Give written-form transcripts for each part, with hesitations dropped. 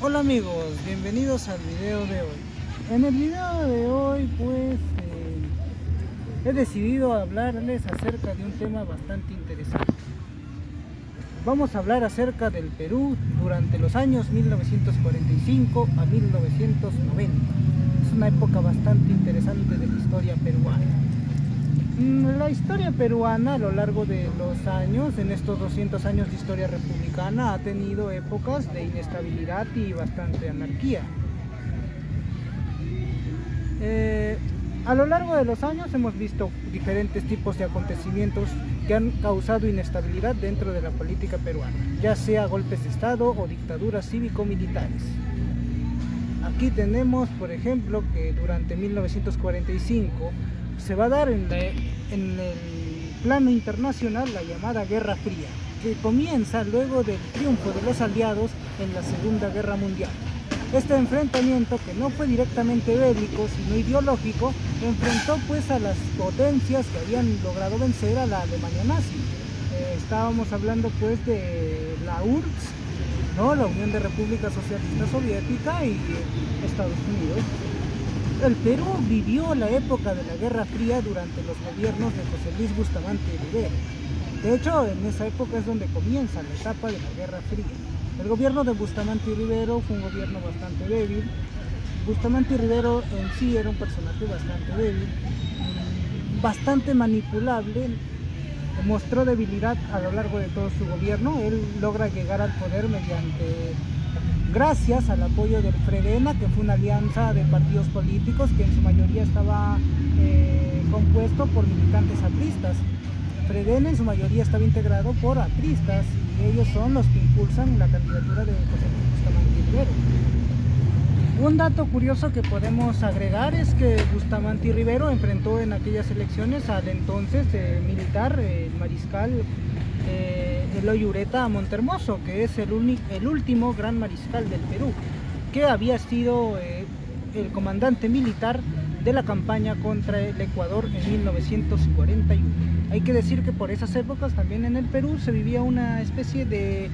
Hola amigos, bienvenidos al video de hoy. En el video de hoy he decidido hablarles acerca de un tema bastante interesante. Vamos a hablar acerca del Perú durante los años 1945 a 1990. Es una época bastante interesante de la historia peruana. La historia peruana a lo largo de los años, en estos 200 años de historia republicana, ha tenido épocas de inestabilidad y bastante anarquía. A lo largo de los años hemos visto diferentes tipos de acontecimientos que han causado inestabilidad dentro de la política peruana, ya sea golpes de Estado o dictaduras cívico-militares. Aquí tenemos, por ejemplo, que durante 1945 se va a dar en el plano internacional la llamada Guerra Fría, que comienza luego del triunfo de los aliados en la Segunda Guerra Mundial. Este enfrentamiento, que no fue directamente bélico, sino ideológico, enfrentó pues a las potencias que habían logrado vencer a la Alemania nazi. Estábamos hablando pues de la URSS, ¿no? La Unión de Repúblicas Socialistas Soviética y Estados Unidos. El Perú vivió la época de la Guerra Fría durante los gobiernos de José Luis Bustamante Rivero. De hecho, en esa época es donde comienza la etapa de la Guerra Fría. El gobierno de Bustamante Rivero fue un gobierno bastante débil. Bustamante Rivero en sí era un personaje bastante débil, bastante manipulable. Mostró debilidad a lo largo de todo su gobierno. Él logra llegar al poder gracias al apoyo del Fredena, que fue una alianza de partidos políticos que en su mayoría estaba compuesto por militantes apristas. Fredena en su mayoría estaba integrado por apristas y ellos son los que impulsan la candidatura de José Luis Bustamante Rivero. Un dato curioso que podemos agregar es que Bustamante Rivero enfrentó en aquellas elecciones al entonces militar, el mariscal Eloy Ureta Montermoso, que es el último gran mariscal del Perú, que había sido el comandante militar de la campaña contra el Ecuador en 1941. Hay que decir que por esas épocas también en el Perú se vivía una especie de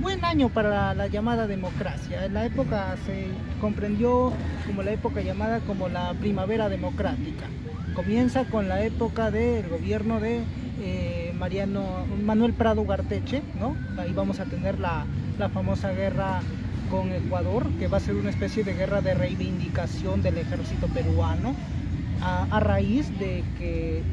buen año para la llamada democracia. En la época se comprendió como la época llamada como la primavera democrática. Comienza con la época del gobierno de Manuel Prado Ugarteche, ¿no? Ahí vamos a tener la famosa guerra con Ecuador, que va a ser una especie de guerra de reivindicación del ejército peruano, a raíz de que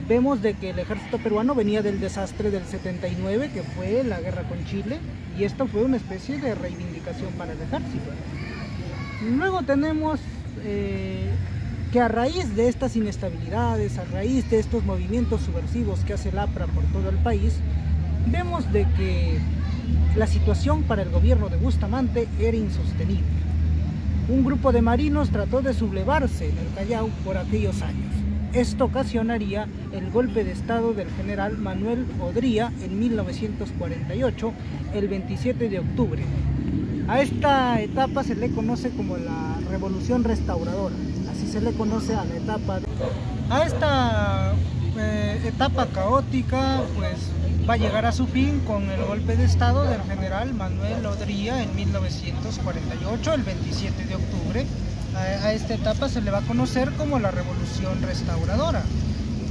vemos de que el ejército peruano venía del desastre del 79, que fue la guerra con Chile, y esto fue una especie de reivindicación para el ejército. Luego tenemos que a raíz de estas inestabilidades, a raíz de estos movimientos subversivos que hace el APRA por todo el país, vemos de que la situación para el gobierno de Bustamante era insostenible. Un grupo de marinos trató de sublevarse en el Callao por aquellos años. Esto ocasionaría el golpe de estado del general Manuel Odría en 1948, el 27 de octubre. A esta etapa se le conoce como la Revolución Restauradora, así se le conoce a la etapa. A esta etapa caótica pues va a llegar a su fin con el golpe de estado del general Manuel Odría en 1948, el 27 de octubre. A esta etapa se le va a conocer como la Revolución Restauradora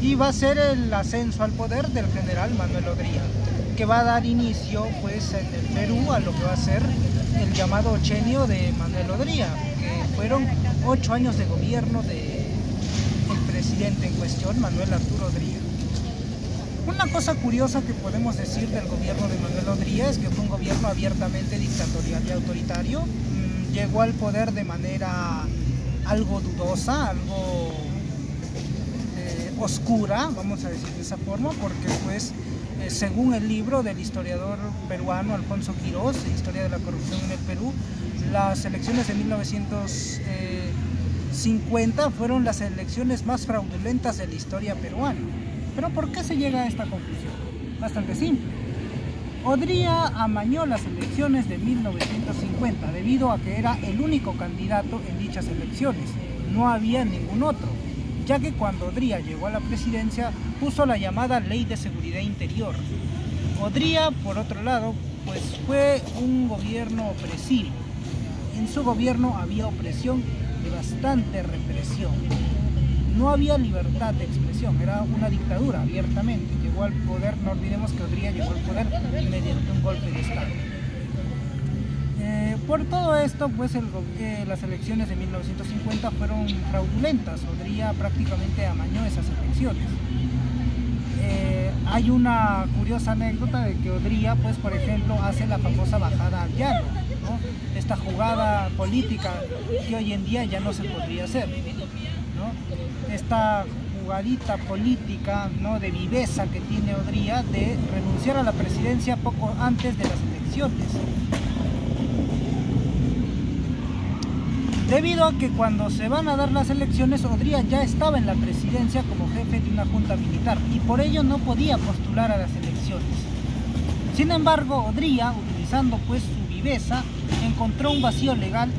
y va a ser el ascenso al poder del general Manuel Odría, que va a dar inicio pues en el Perú a lo que va a ser el llamado ochenio de Manuel Odría, que fueron 8 años de gobierno del presidente en cuestión, Manuel Arturo Odría. Una cosa curiosa que podemos decir del gobierno de Manuel Odría es que fue un gobierno abiertamente dictatorial y autoritario. Llegó al poder de manera algo dudosa, algo oscura, vamos a decir de esa forma, porque pues según el libro del historiador peruano Alfonso Quirós, Historia de la corrupción en el Perú, las elecciones de 1950 fueron las elecciones más fraudulentas de la historia peruana. ¿Pero por qué se llega a esta conclusión? Bastante simple. Odría amañó las elecciones de 1950 debido a que era el único candidato en dichas elecciones, no había ningún otro, ya que cuando Odría llegó a la presidencia puso la llamada Ley de Seguridad Interior. Odría, por otro lado, pues fue un gobierno opresivo. En su gobierno había opresión y bastante represión. No había libertad de expresión, era una dictadura abiertamente. Llegó al poder, no olvidemos que Odría llegó al poder mediante un golpe de Estado. Por todo esto, pues las elecciones de 1950 fueron fraudulentas. Odría prácticamente amañó esas elecciones. Hay una curiosa anécdota de que Odría, pues por ejemplo, hace la famosa bajada al llano, ¿no? Esta jugada política que hoy en día ya no se podría hacer, ¿no? Esta jugadita política, ¿no?, de viveza que tiene Odría de renunciar a la presidencia poco antes de las elecciones. Debido a que cuando se van a dar las elecciones, Odría ya estaba en la presidencia como jefe de una junta militar y por ello no podía postular a las elecciones. Sin embargo, Odría, utilizando pues su viveza, encontró un vacío legal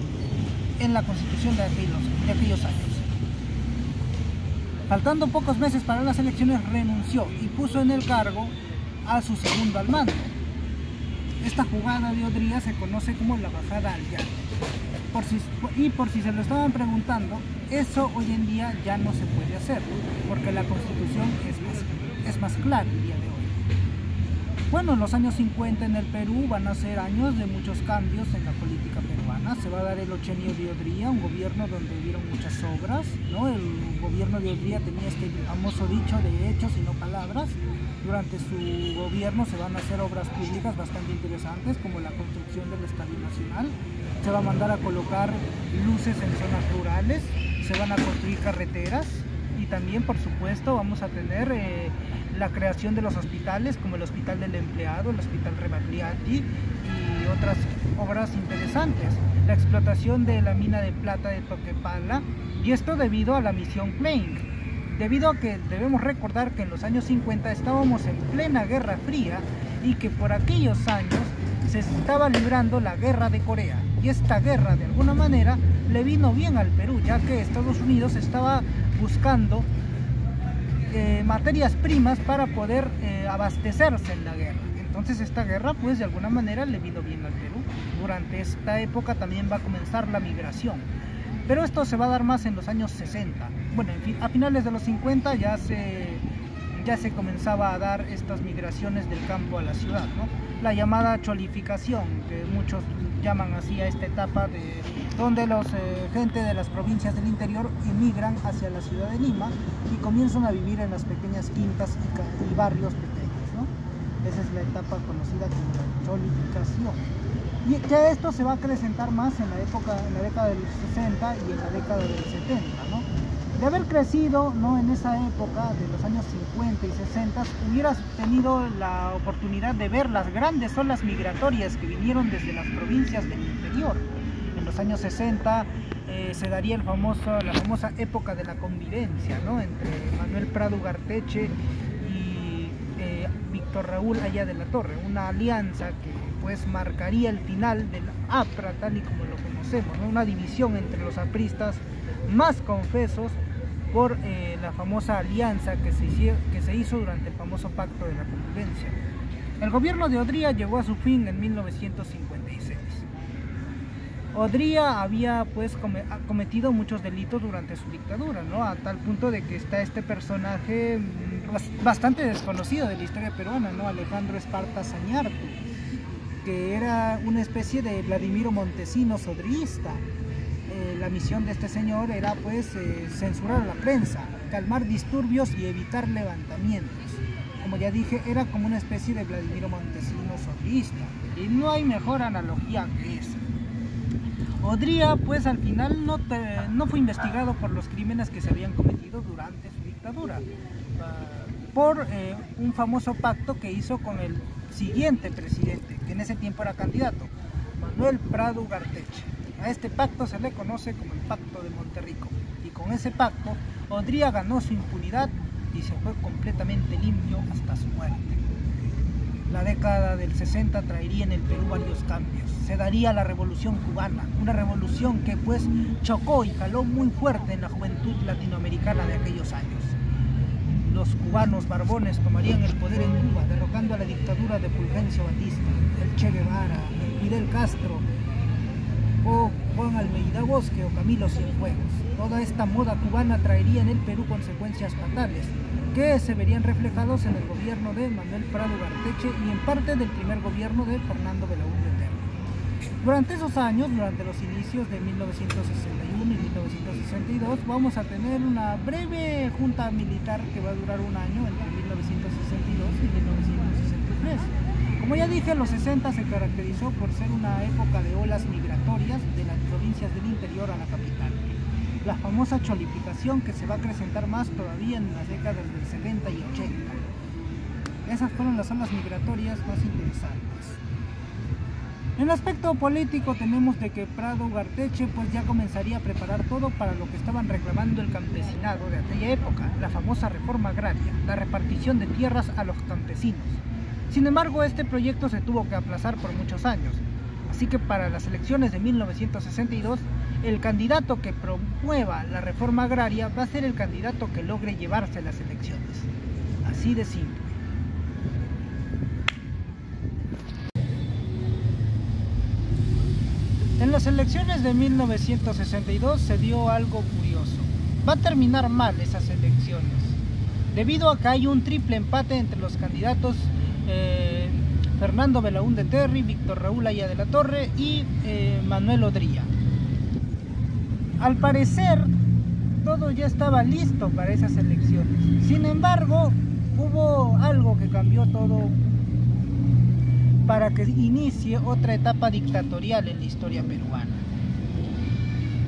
en la constitución de aquellos años. Faltando pocos meses para las elecciones, renunció y puso en el cargo a su segundo al mando. Esta jugada de Odría se conoce como la bajada al llano. Por si se lo estaban preguntando, eso hoy en día ya no se puede hacer, porque la Constitución es más clara el día de hoy. Bueno, en los años 50 en el Perú van a ser años de muchos cambios en la política peruana. Se va a dar el ochenio de Odría, un gobierno donde hubieron muchas obras, ¿no? El gobierno de Odría tenía este famoso dicho de hechos y no palabras. Durante su gobierno se van a hacer obras públicas bastante interesantes, como la construcción del Estadio Nacional. Se va a mandar a colocar luces en zonas rurales, se van a construir carreteras y también, por supuesto, vamos a tener la creación de los hospitales, como el Hospital del Empleado, el Hospital Rebagliati y otras obras interesantes. La explotación de la mina de plata de Toquepala, y esto debido a la misión Klein. Debido a que debemos recordar que en los años 50 estábamos en plena Guerra Fría y que por aquellos años se estaba librando la Guerra de Corea. Y esta guerra de alguna manera le vino bien al Perú, ya que Estados Unidos estaba buscando materias primas para poder abastecerse en la guerra. Entonces esta guerra pues de alguna manera le vino bien al Perú. Durante esta época también va a comenzar la migración. Pero esto se va a dar más en los años 60. Bueno, en fin, a finales de los 50 ya se comenzaba a dar estas migraciones del campo a la ciudad, ¿no? La llamada cholificación, que muchos llaman así a esta etapa donde los gente de las provincias del interior emigran hacia la ciudad de Lima y comienzan a vivir en las pequeñas quintas y barrios pequeños, ¿no? Esa es la etapa conocida como la cholificación. Y ya esto se va a acrecentar más en la década del 60 y en la década del 70, ¿no? De haber crecido, ¿no?, en esa época de los años 50 y 60, hubieras tenido la oportunidad de ver las grandes olas migratorias que vinieron desde las provincias del interior. En los años 60 se daría la famosa época de la convivencia, ¿no?, entre Manuel Prado Ugarteche y Víctor Raúl Haya de la Torre, una alianza que pues marcaría el final del APRA tal y como lo conocemos, ¿no? Una división entre los apristas más confesos por la famosa alianza que se hizo durante el famoso Pacto de la Convivencia. El gobierno de Odría llegó a su fin en 1956. Odría había pues cometido muchos delitos durante su dictadura, ¿no? A tal punto de que está este personaje bastante desconocido de la historia peruana, ¿no? Alejandro Esparta Zañartu, que era una especie de Vladimiro Montesinos odriista. La misión de este señor era pues censurar a la prensa, calmar disturbios y evitar levantamientos. Como ya dije, era como una especie de Vladimiro Montesinos odriista, y no hay mejor analogía que esa. Odría pues al final no fue investigado por los crímenes que se habían cometido durante su dictadura, por un famoso pacto que hizo con el siguiente presidente, que en ese tiempo era candidato, Manuel Prado Ugarteche. A este pacto se le conoce como el Pacto de Monterrico, y con ese pacto Odría ganó su impunidad y se fue completamente limpio hasta su muerte. La década del 60 traería en el Perú varios cambios. Se daría la Revolución Cubana, una revolución que pues chocó y caló muy fuerte en la juventud latinoamericana de aquellos años. los cubanos barbones tomarían el poder en Cuba, derrocando a la dictadura de Fulgencio Batista, el Che Guevara, Fidel Castro, o Juan Almeida Bosque o Camilo Cienfuegos. Toda esta moda cubana traería en el Perú consecuencias fatales, que se verían reflejados en el gobierno de Manuel Prado Ugarteche y en parte del primer gobierno de Fernando Belaúnde Terry. Durante esos años, durante los inicios de 1961 y 1962, vamos a tener una breve junta militar que va a durar un año entre 1962 y 1963. Como ya dije, los 60 se caracterizó por ser una época de olas migratorias de las provincias del interior a la capital. La famosa cholificación que se va a acrecentar más todavía en las décadas del 70 y 80. Esas fueron las olas migratorias más interesantes. En el aspecto político tenemos de que Prado Ugarteche pues ya comenzaría a preparar todo para lo que estaban reclamando el campesinado de aquella época, la famosa reforma agraria, la repartición de tierras a los campesinos. Sin embargo, este proyecto se tuvo que aplazar por muchos años, así que para las elecciones de 1962, el candidato que promueva la reforma agraria va a ser el candidato que logre llevarse las elecciones. Así de simple. En las elecciones de 1962 se dio algo curioso. Va a terminar mal esas elecciones, debido a que hay un triple empate entre los candidatos Fernando Belaúnde Terry, Víctor Raúl Haya de la Torre y Manuel Odría. Al parecer, todo ya estaba listo para esas elecciones. Sin embargo, hubo algo que cambió todo para que inicie otra etapa dictatorial en la historia peruana.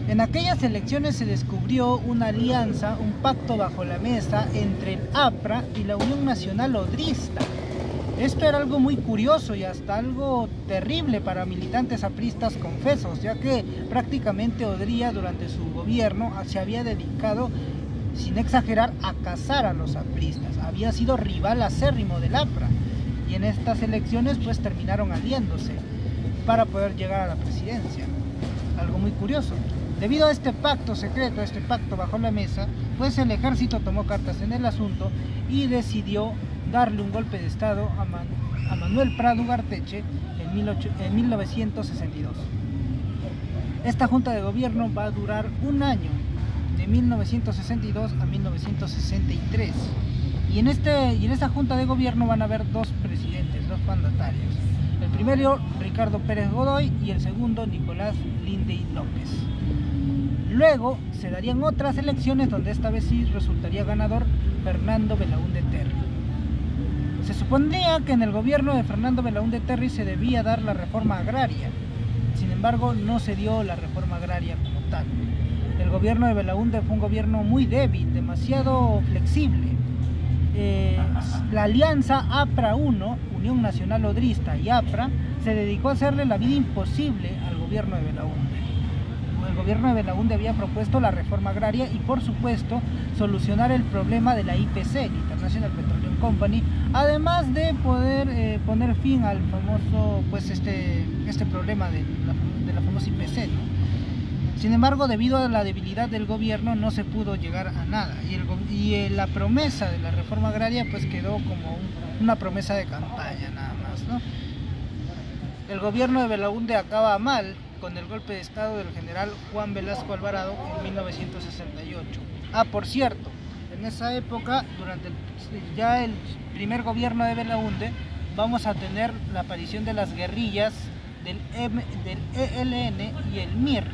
En aquellas elecciones se descubrió una alianza, un pacto bajo la mesa entre el APRA y la Unión Nacional Odrista. Esto era algo muy curioso y hasta algo terrible para militantes apristas confesos, ya que prácticamente Odría durante su gobierno se había dedicado, sin exagerar, a cazar a los apristas. Había sido rival acérrimo del APRA y en estas elecciones pues terminaron aliándose para poder llegar a la presidencia. Algo muy curioso. Debido a este pacto secreto, a este pacto bajo la mesa, pues el ejército tomó cartas en el asunto y decidió darle un golpe de estado a Manuel Prado Ugarteche en 1962. Esta junta de gobierno va a durar un año, de 1962 a 1963. Y en esta junta de gobierno van a haber dos presidentes, dos mandatarios. El primero, Ricardo Pérez Godoy, y el segundo, Nicolás Lindey López. Luego se darían otras elecciones donde esta vez sí resultaría ganador Fernando Belaúnde Terry. Se supondría que en el gobierno de Fernando Belaúnde Terry se debía dar la reforma agraria. Sin embargo, no se dio la reforma agraria como tal. El gobierno de Belaúnde fue un gobierno muy débil, demasiado flexible. La alianza APRA-1, Unión Nacional Odrista y APRA, se dedicó a hacerle la vida imposible al gobierno de Belaúnde. El gobierno de Belaúnde había propuesto la reforma agraria y, por supuesto, solucionar el problema de la IPC, International Petroleum Company, además de poder poner fin al famoso, pues este problema de la famosa IPC, ¿no? Sin embargo, debido a la debilidad del gobierno no se pudo llegar a nada y la promesa de la reforma agraria pues quedó como una promesa de campaña nada más, ¿no? El gobierno de Belaúnde acaba mal con el golpe de estado del general Juan Velasco Alvarado en 1968. Por cierto, en esa época, durante ya el primer gobierno de Belaúnde, vamos a tener la aparición de las guerrillas del ELN y el MIR,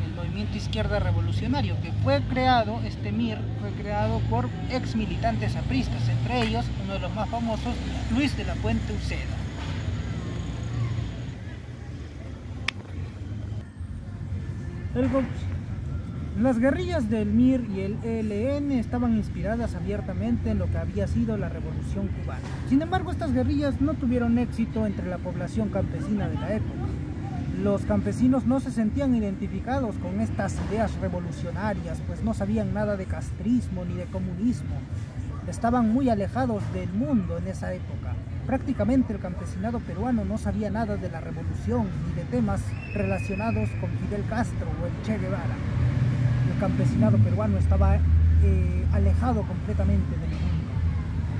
el Movimiento Izquierda Revolucionario, que fue creado, este MIR fue creado por ex militantes apristas, entre ellos uno de los más famosos, Luis de la Puente Uceda. Las guerrillas del MIR y el ELN estaban inspiradas abiertamente en lo que había sido la Revolución Cubana. Sin embargo, estas guerrillas no tuvieron éxito entre la población campesina de la época. Los campesinos no se sentían identificados con estas ideas revolucionarias, pues no sabían nada de castrismo ni de comunismo. Estaban muy alejados del mundo en esa época. Prácticamente el campesinado peruano no sabía nada de la revolución ni de temas relacionados con Fidel Castro o el Che Guevara. El campesinado peruano estaba alejado completamente del mundo.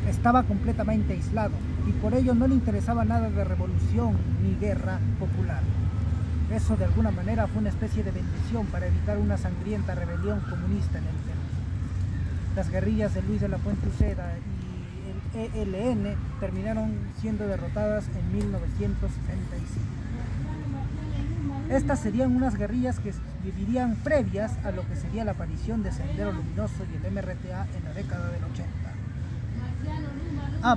estaba completamente aislado y por ello no le interesaba nada de revolución ni guerra popular. Eso de alguna manera fue una especie de bendición para evitar una sangrienta rebelión comunista en el Perú. Las guerrillas de Luis de la Fuente Uceda y el ELN terminaron siendo derrotadas en 1965. Estas serían unas guerrillas que vivirían previas a lo que sería la aparición de Sendero Luminoso y el MRTA en la década del 80.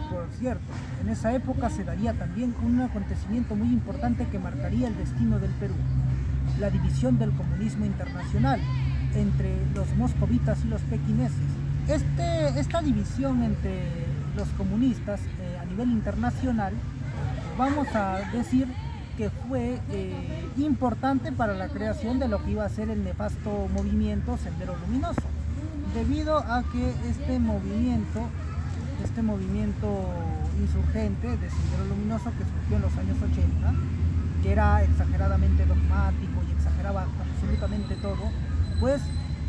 Por cierto, en esa época se daría también un acontecimiento muy importante que marcaría el destino del Perú: la división del comunismo internacional entre los moscovitas y los pequineses. Esta división entre los comunistas a nivel internacional, vamos a decir que fue importante para la creación de lo que iba a ser el nefasto movimiento Sendero Luminoso, debido a que este movimiento insurgente de Sendero Luminoso, que surgió en los años 80, que era exageradamente dogmático y exageraba absolutamente todo, pues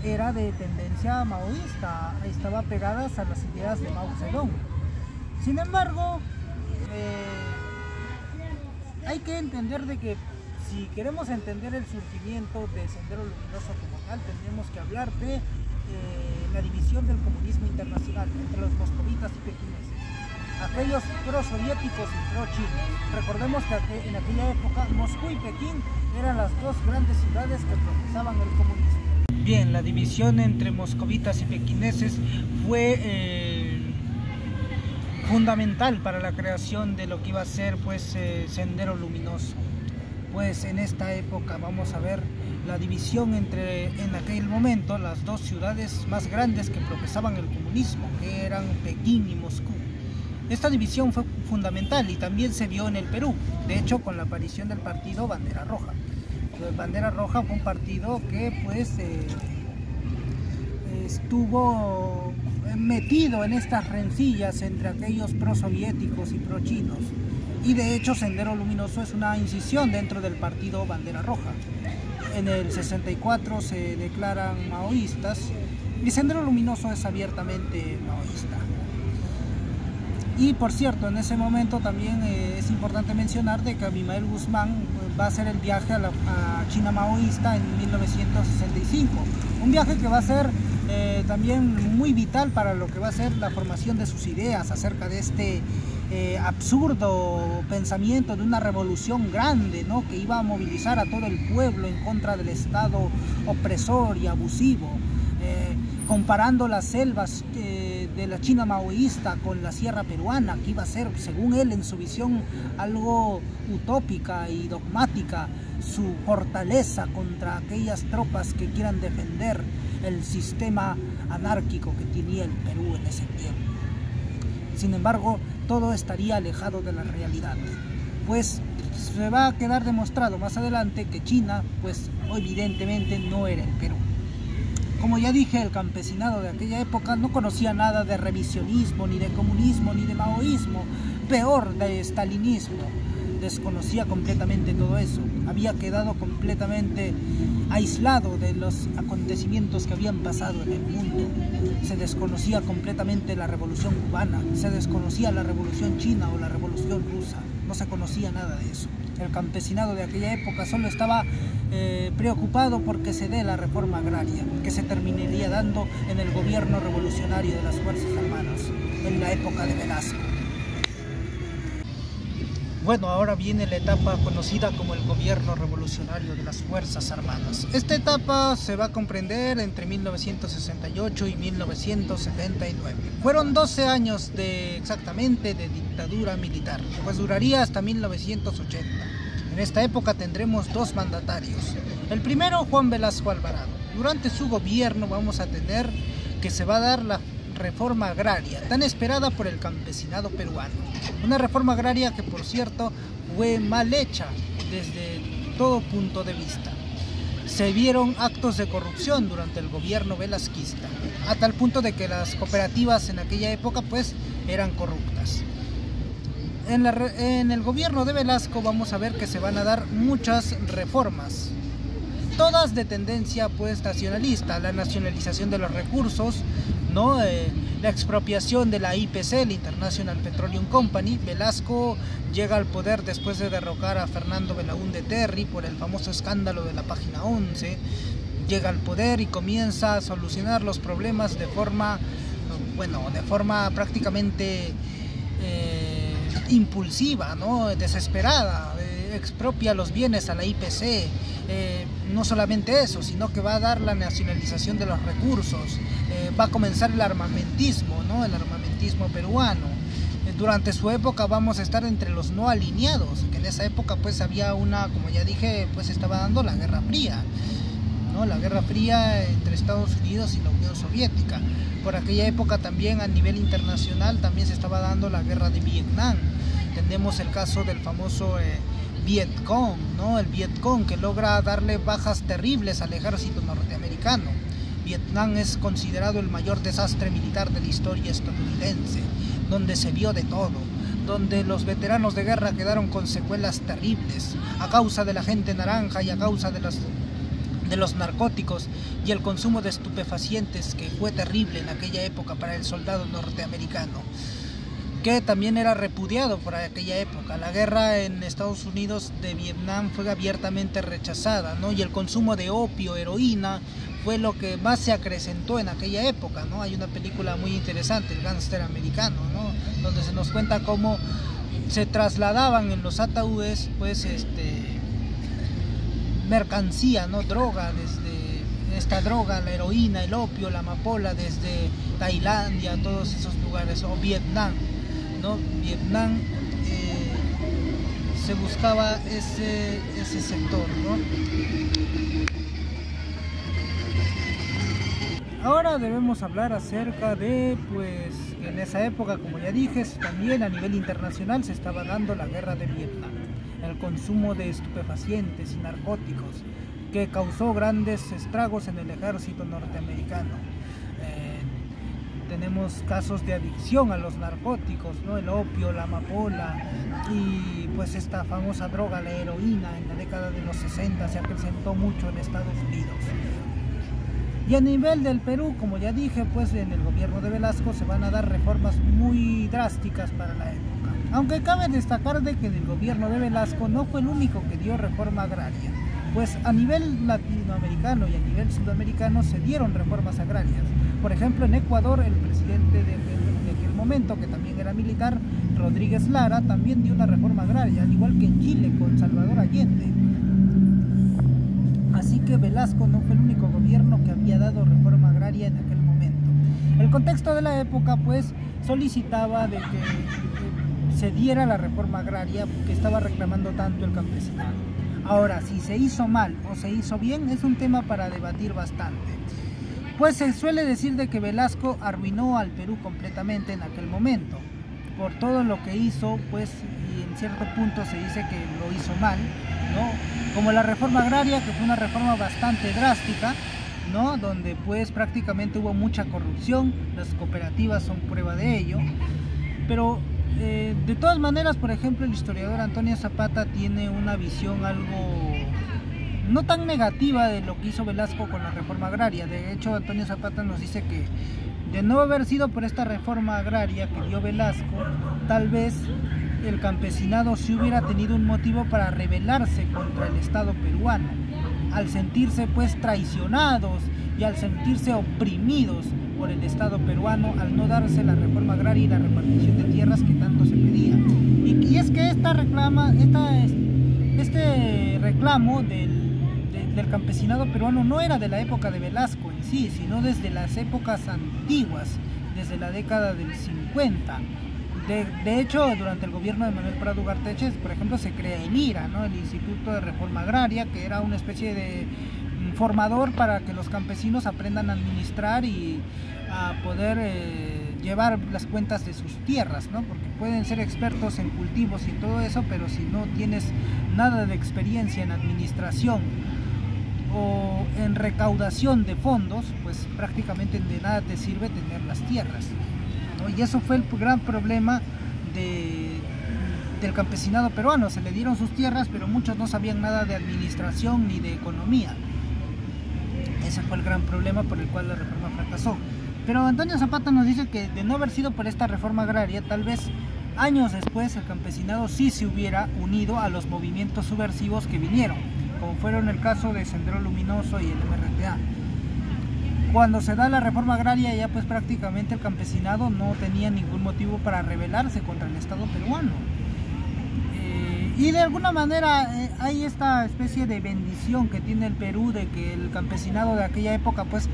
era de tendencia maoísta, estaba pegadas a las ideas de Mao Zedong. Sin embargo, hay que entender de que si queremos entender el surgimiento de Sendero Luminoso como tal, tendríamos que hablar de la división del comunismo internacional entre los moscovitas y pequineses, aquellos pro-soviéticos y pro-chinos. Recordemos que en aquella época Moscú y Pekín eran las dos grandes ciudades que profesaban el comunismo. Bien, la división entre moscovitas y pequineses fue fundamental para la creación de lo que iba a ser pues Sendero Luminoso. Pues en esta época vamos a ver la división entre, en aquel momento, las dos ciudades más grandes que profesaban el comunismo, que eran Pekín y Moscú. Esta división fue fundamental y también se vio en el Perú, de hecho con la aparición del partido Bandera Roja. Bandera Roja fue un partido que pues estuvo metido en estas rencillas entre aquellos pro-soviéticos y pro-chinos. Y de hecho Sendero Luminoso es una incisión dentro del partido Bandera Roja. En el 64 se declaran maoístas y Sendero Luminoso es abiertamente maoísta. Y por cierto, en ese momento también es importante mencionar de que Abimael Guzmán va a hacer el viaje a China maoísta en 1965. Un viaje que va a ser también muy vital para lo que va a ser la formación de sus ideas acerca de este absurdo pensamiento de una revolución grande, ¿no?, que iba a movilizar a todo el pueblo en contra del Estado opresor y abusivo, comparando las selvas de la China maoísta con la sierra peruana, que iba a ser, según él, en su visión algo utópica y dogmática, su fortaleza contra aquellas tropas que quieran defender el sistema anárquico que tenía el Perú en ese tiempo. Sin embargo, todo estaría alejado de la realidad, pues se va a quedar demostrado más adelante que China, pues evidentemente no era el Perú. Como ya dije, el campesinado de aquella época no conocía nada de revisionismo, ni de comunismo, ni de maoísmo, peor de stalinismo. Desconocía completamente todo eso, había quedado completamente aislado de los acontecimientos que habían pasado en el mundo. Se desconocía completamente la revolución cubana, se desconocía la revolución china o la revolución rusa, no se conocía nada de eso. El campesinado de aquella época solo estaba preocupado porque se dé la reforma agraria, que se terminaría dando en el gobierno revolucionario de las Fuerzas Armadas, en la época de Velasco. Bueno, ahora viene la etapa conocida como el gobierno revolucionario de las Fuerzas Armadas. Esta etapa se va a comprender entre 1968 y 1979. Fueron 12 años exactamente de dictadura militar, pues duraría hasta 1980. En esta época tendremos dos mandatarios. El primero, Juan Velasco Alvarado. Durante su gobierno vamos a tener que se va a dar la reforma agraria, tan esperada por el campesinado peruano. Una reforma agraria que, por cierto, fue mal hecha desde todo punto de vista. Se vieron actos de corrupción durante el gobierno velasquista, a tal punto de que las cooperativas en aquella época pues eran corruptas. En el gobierno de Velasco vamos a ver que se van a dar muchas reformas, todas de tendencia pues nacionalista: la nacionalización de los recursos, ¿no? La expropiación de la IPC, la International Petroleum Company. Velasco llega al poder después de derrocar a Fernando Belaúnde Terry por el famoso escándalo de la página 11. Llega al poder y comienza a solucionar los problemas de forma prácticamente impulsiva, ¿no? Desesperada. Expropia los bienes a la IPC. No solamente eso, sino que va a dar la nacionalización de los recursos. Va a comenzar el armamentismo, ¿no? El armamentismo peruano. Durante su época vamos a estar entre los no alineados, que en esa época pues había como ya dije, pues estaba dando la Guerra Fría, ¿no? La Guerra Fría entre Estados Unidos y la Unión Soviética. Por aquella época también a nivel internacional también se estaba dando la Guerra de Vietnam. Tenemos el caso del famoso Vietcong, ¿no? El Vietcong, que logra darle bajas terribles al ejército norteamericano. Vietnam es considerado el mayor desastre militar de la historia estadounidense, donde se vio de todo, donde los veteranos de guerra quedaron con secuelas terribles a causa de la gente naranja y a causa de los narcóticos y el consumo de estupefacientes, que fue terrible en aquella época para el soldado norteamericano, que también era repudiado por aquella época. La guerra en Estados Unidos de Vietnam fue abiertamente rechazada, ¿no? Y el consumo de opio, heroína, fue lo que más se acrecentó en aquella época, ¿no? Hay una película muy interesante, El gángster americano, ¿no? Donde se nos cuenta cómo se trasladaban en los ataúdes, pues, mercancía, ¿no? Droga, desde esta droga, la heroína, el opio, la amapola, desde Tailandia, todos esos lugares, o Vietnam, ¿no? Vietnam, se buscaba ese sector, ¿no? Ahora debemos hablar acerca de, pues, en esa época, como ya dije, también a nivel internacional se estaba dando la guerra de Vietnam, el consumo de estupefacientes y narcóticos, que causó grandes estragos en el ejército norteamericano. Tenemos casos de adicción a los narcóticos, ¿no? El opio, la amapola y pues esta famosa droga, la heroína, en la década de los 60 se acrecentó mucho en Estados Unidos. Y a nivel del Perú, como ya dije, pues en el gobierno de Velasco se van a dar reformas muy drásticas para la época. Aunque cabe destacar de que en el gobierno de Velasco no fue el único que dio reforma agraria, pues a nivel latinoamericano y a nivel sudamericano se dieron reformas agrarias. Por ejemplo, en Ecuador, el presidente de aquel momento, que también era militar, Rodríguez Lara, también dio una reforma agraria, al igual que en Chile con Salvador Allende. Así que Velasco no fue el único gobierno que había dado reforma agraria en aquel momento. El contexto de la época pues solicitaba de que se diera la reforma agraria que estaba reclamando tanto el campesinado. Ahora, si se hizo mal o se hizo bien es un tema para debatir bastante. Pues se suele decir de que Velasco arruinó al Perú completamente en aquel momento. Por todo lo que hizo, pues, y en cierto punto se dice que lo hizo mal, ¿no? Como la reforma agraria, que fue una reforma bastante drástica, ¿no? Donde pues prácticamente hubo mucha corrupción, las cooperativas son prueba de ello, pero de todas maneras, por ejemplo, el historiador Antonio Zapata tiene una visión algo no tan negativa de lo que hizo Velasco con la reforma agraria. De hecho, Antonio Zapata nos dice que de no haber sido por esta reforma agraria que dio Velasco, tal vez el campesinado sí hubiera tenido un motivo para rebelarse contra el Estado peruano, al sentirse pues traicionados y al sentirse oprimidos por el Estado peruano al no darse la reforma agraria y la repartición de tierras que tanto se pedía. Y es que este reclamo del campesinado peruano no era de la época de Velasco en sí, sino desde las épocas antiguas, desde la década del 50. De hecho, durante el gobierno de Manuel Prado Ugarteche, por ejemplo, se crea el IRA, ¿no? El Instituto de Reforma Agraria, que era una especie de formador para que los campesinos aprendan a administrar y a poder llevar las cuentas de sus tierras, ¿no? Porque pueden ser expertos en cultivos y todo eso, pero si no tienes nada de experiencia en administración o en recaudación de fondos, pues prácticamente de nada te sirve tener las tierras, ¿no? Y eso fue el gran problema del campesinado peruano. Se le dieron sus tierras, pero muchos no sabían nada de administración ni de economía. Ese fue el gran problema por el cual la reforma fracasó. Pero Antonio Zapata nos dice que de no haber sido por esta reforma agraria, tal vez años después el campesinado sí se hubiera unido a los movimientos subversivos que vinieron, como fueron el caso de Sendero Luminoso y el MRTA. Cuando se da la reforma agraria, ya pues prácticamente el campesinado no tenía ningún motivo para rebelarse contra el Estado peruano. Y de alguna manera hay esta especie de bendición que tiene el Perú, de que el campesinado de aquella época pues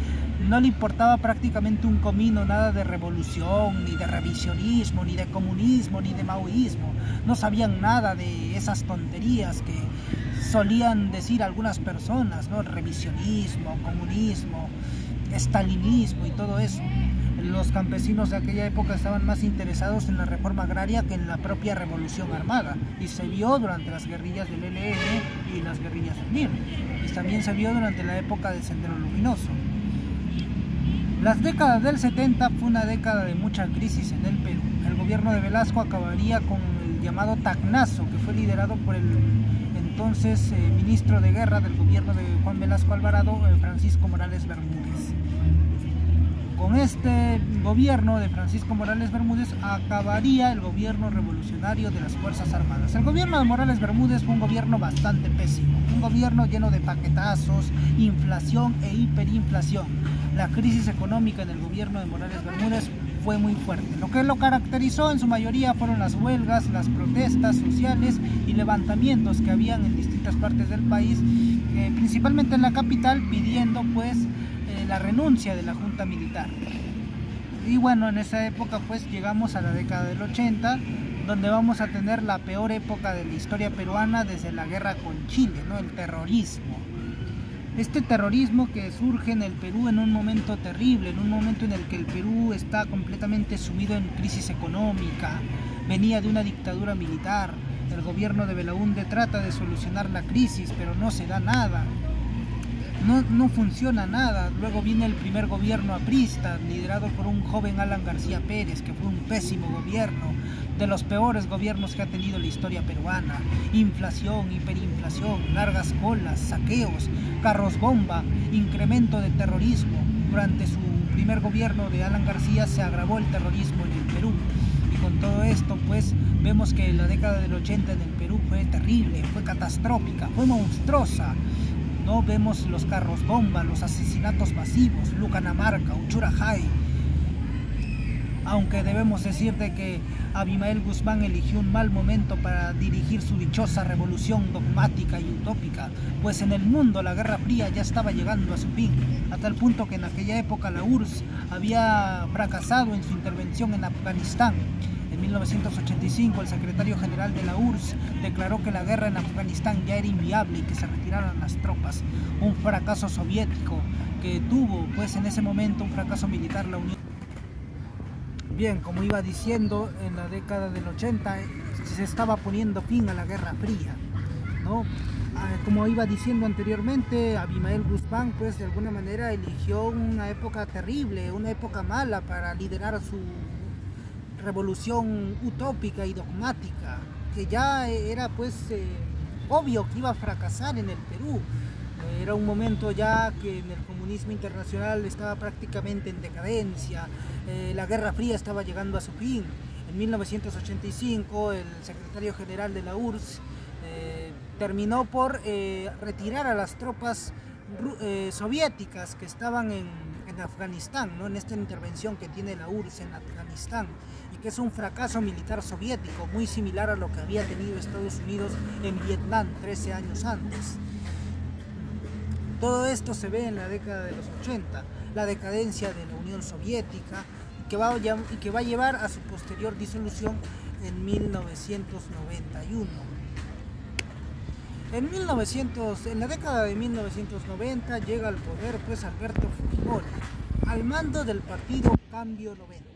no le importaba prácticamente un comino, nada de revolución, ni de revisionismo, ni de comunismo, ni de maoísmo. No sabían nada de esas tonterías que solían decir algunas personas, ¿no? Revisionismo, comunismo, estalinismo y todo eso. Los campesinos de aquella época estaban más interesados en la reforma agraria que en la propia revolución armada, y se vio durante las guerrillas del ELN y las guerrillas del MIR, y también se vio durante la época del Sendero Luminoso. Las décadas del 70 fue una década de mucha crisis en el Perú. El gobierno de Velasco acabaría con el llamado Tacnazo, que fue liderado por el entonces ministro de Guerra del gobierno de Juan Velasco Alvarado, Francisco Morales Bermúdez. Con este gobierno de Francisco Morales Bermúdez acabaría el gobierno revolucionario de las Fuerzas Armadas. El gobierno de Morales Bermúdez fue un gobierno bastante pésimo, un gobierno lleno de paquetazos, inflación e hiperinflación. La crisis económica en el gobierno de Morales Bermúdez fue muy fuerte. Lo que lo caracterizó en su mayoría fueron las huelgas, las protestas sociales y levantamientos que habían en distintas partes del país, principalmente en la capital, pidiendo pues la renuncia de la junta militar. Y bueno, en esa época pues llegamos a la década del 80, donde vamos a tener la peor época de la historia peruana desde la guerra con Chile, ¿no? El terrorismo. Este terrorismo que surge en el Perú en un momento terrible, en un momento en el que el Perú está completamente sumido en crisis económica, venía de una dictadura militar, el gobierno de Belaúnde trata de solucionar la crisis, pero no se da nada. No funciona nada. Luego viene el primer gobierno aprista, liderado por un joven Alan García Pérez, que fue un pésimo gobierno, de los peores gobiernos que ha tenido la historia peruana. Inflación, hiperinflación, largas colas, saqueos, carros bomba, incremento de terrorismo. Durante su primer gobierno de Alan García se agravó el terrorismo en el Perú. Y con todo esto pues vemos que la década del 80 en el Perú fue terrible, fue catastrófica, fue monstruosa. No vemos los carros bomba, los asesinatos masivos, Lucanamarca, Uchurajay. Aunque debemos decir de que Abimael Guzmán eligió un mal momento para dirigir su dichosa revolución dogmática y utópica, pues en el mundo la Guerra Fría ya estaba llegando a su fin, a tal punto que en aquella época la URSS había fracasado en su intervención en Afganistán. En 1985 el secretario general de la URSS declaró que la guerra en Afganistán ya era inviable y que se retiraran las tropas. Un fracaso soviético que tuvo pues en ese momento un fracaso militar la Unión. Bien, como iba diciendo, en la década del 80 se estaba poniendo fin a la Guerra Fría, ¿no? Como iba diciendo anteriormente, Abimael Guzmán pues de alguna manera eligió una época terrible, una época mala para liderar su revolución utópica y dogmática, que ya era pues obvio que iba a fracasar en el Perú. Era un momento ya que en el comunismo internacional estaba prácticamente en decadencia, la Guerra Fría estaba llegando a su fin. En 1985 el secretario general de la URSS terminó por retirar a las tropas soviéticas que estaban en Afganistán, ¿no? En esta intervención que tiene la URSS en Afganistán, y que es un fracaso militar soviético muy similar a lo que había tenido Estados Unidos en Vietnam 13 años antes. Todo esto se ve en la década de los 80, la decadencia de la Unión Soviética, que va a llevar a su posterior disolución en 1991. En la década de 1990 llega al poder pues Alberto Fujimori, al mando del partido Cambio 90.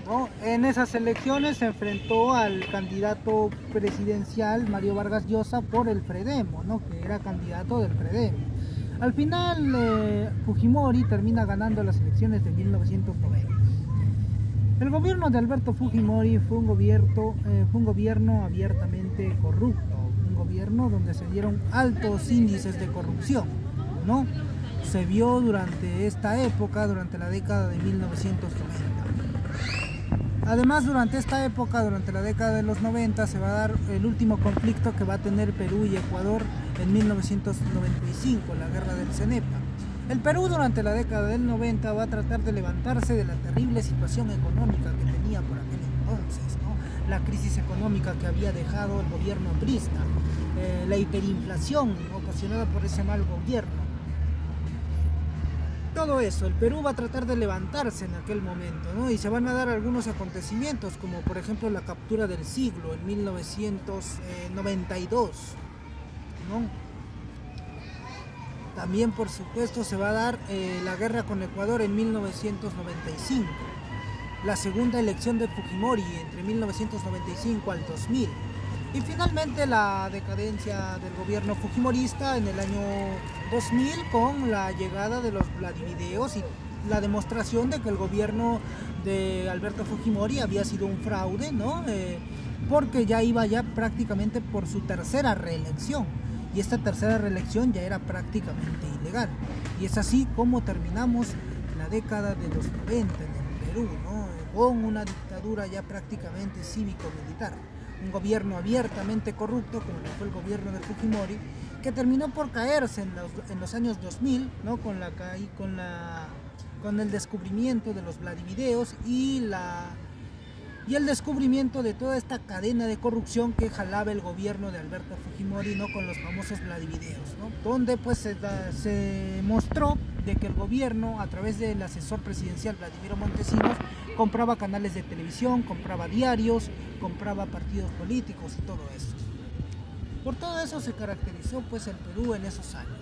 ¿No? En esas elecciones se enfrentó al candidato presidencial Mario Vargas Llosa por el Fredemo, ¿no? Que era candidato del Fredemo. Al final Fujimori termina ganando las elecciones de 1990. El gobierno de Alberto Fujimori fue un gobierno abiertamente corrupto, un gobierno donde se dieron altos índices de corrupción, ¿no? se vio durante esta época, durante la década de 1990. Además, durante esta época, durante la década de los 90, se va a dar el último conflicto que va a tener Perú y Ecuador en 1995, la guerra del Cenepa. El Perú durante la década del 90 va a tratar de levantarse de la terrible situación económica que tenía por aquel entonces, ¿no? La crisis económica que había dejado el gobierno aprista, la hiperinflación ocasionada por ese mal gobierno. Todo eso, el Perú va a tratar de levantarse en aquel momento, ¿no? Y se van a dar algunos acontecimientos, como por ejemplo la captura del siglo en 1992, ¿no? También, por supuesto, se va a dar la guerra con Ecuador en 1995, la segunda elección de Fujimori entre 1995 al 2000, y finalmente la decadencia del gobierno fujimorista en el año 2000 con la llegada de los Vladivideos y la demostración de que el gobierno de Alberto Fujimori había sido un fraude, ¿no? Porque ya iba prácticamente por su tercera reelección, y esta tercera reelección ya era prácticamente ilegal. Y es así como terminamos la década de los 90 en el Perú, ¿no? Con una dictadura ya prácticamente cívico-militar. Un gobierno abiertamente corrupto, como lo fue el gobierno de Fujimori, que terminó por caerse en los años 2000, ¿no? con el descubrimiento de los Vladivideos y el descubrimiento de toda esta cadena de corrupción que jalaba el gobierno de Alberto Fujimori, ¿no? Con los famosos Vladivideos, ¿no? Donde pues se mostró de que el gobierno, a través del asesor presidencial Vladimiro Montesinos, compraba canales de televisión, compraba diarios, compraba partidos políticos y todo eso. Por todo eso se caracterizó pues el Perú en esos años.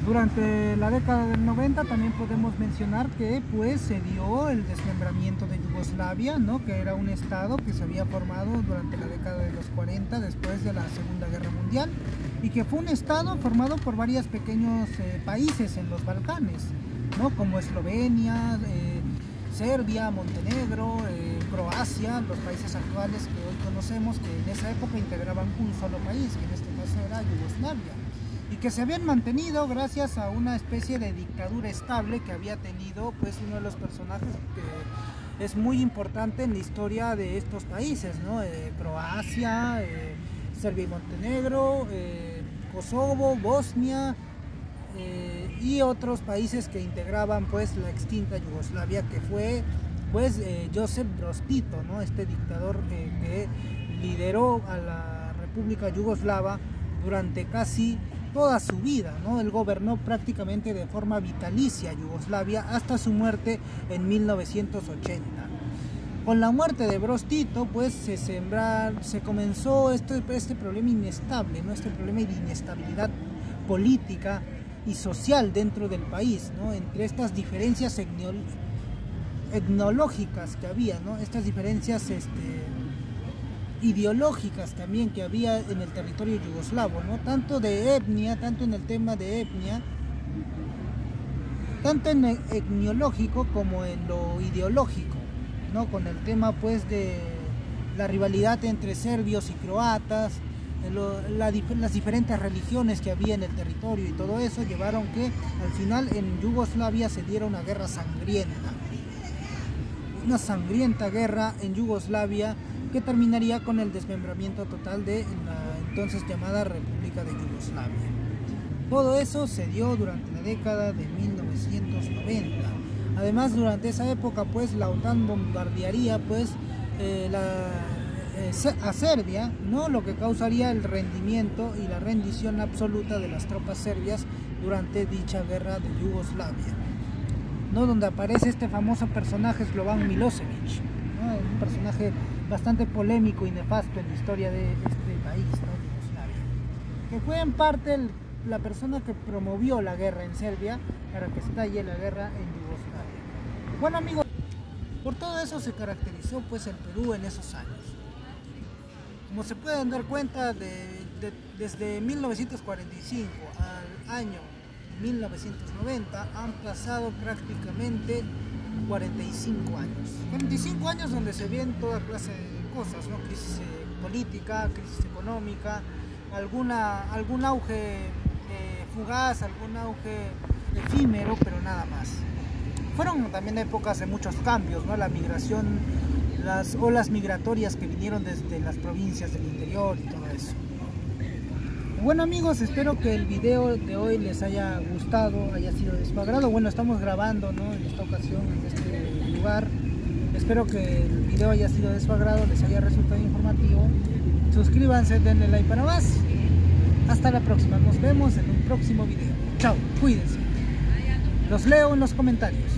Durante la década del 90 también podemos mencionar que pues se dio el desmembramiento de Yugoslavia, ¿no? Que era un estado que se había formado durante la década de los 40 después de la Segunda Guerra Mundial, y que fue un estado formado por varios pequeños países en los Balcanes, ¿no? Como Eslovenia, Serbia, Montenegro, Croacia, los países actuales que hoy conocemos, que en esa época integraban un solo país, que en este caso era Yugoslavia, y que se habían mantenido gracias a una especie de dictadura estable que había tenido pues uno de los personajes que es muy importante en la historia de estos países, ¿no? Croacia, Serbia y Montenegro, Kosovo, Bosnia y otros países que integraban pues la extinta Yugoslavia, que fue pues Josip Broz Tito, ¿no? Este dictador que lideró a la República Yugoslava durante casi toda su vida, ¿no? Él gobernó prácticamente de forma vitalicia Yugoslavia hasta su muerte en 1980. Con la muerte de Broz Tito, pues se comenzó este problema inestable, ¿no? Este problema de inestabilidad política y social dentro del país, ¿no? Entre estas diferencias etnológicas que había, ¿no? Estas diferencias ideológicas también que había en el territorio yugoslavo, ¿no? Tanto de etnia, tanto en el tema de etnia, tanto en el etniológico como en lo ideológico, ¿no? Con el tema pues de la rivalidad entre serbios y croatas, las diferentes religiones que había en el territorio, y todo eso llevaron que al final en Yugoslavia se diera una guerra sangrienta. Una sangrienta guerra en Yugoslavia que terminaría con el desmembramiento total de la entonces llamada República de Yugoslavia. Todo eso se dio durante la década de 1990. Además, durante esa época pues la OTAN bombardearía pues a Serbia, ¿no? Lo que causaría el rendimiento y la rendición absoluta de las tropas serbias durante dicha guerra de Yugoslavia, ¿no? Donde aparece este famoso personaje Slobodan Milošević, ¿no? Un personaje bastante polémico y nefasto en la historia de este país, ¿no? Yugoslavia, que fue en parte la persona que promovió la guerra en Serbia para que estalle la guerra en Yugoslavia. Bueno, amigos, por todo eso se caracterizó pues el Perú en esos años. Como se pueden dar cuenta, desde 1945 al año 1990 han pasado prácticamente 45 años. 45 años donde se ven toda clase de cosas, ¿no? Crisis política, crisis económica, algún auge fugaz, algún auge efímero, pero nada más. Fueron también épocas de muchos cambios, ¿no? La migración, las olas migratorias que vinieron desde las provincias del interior y todo eso. Bueno amigos, espero que el video de hoy les haya gustado, haya sido de su agrado. Bueno, estamos grabando, ¿no?, en esta ocasión, en este lugar. Espero que el video haya sido de su agrado, les haya resultado informativo. Suscríbanse, denle like para más. Hasta la próxima, nos vemos en un próximo video. Chao, cuídense. Los leo en los comentarios.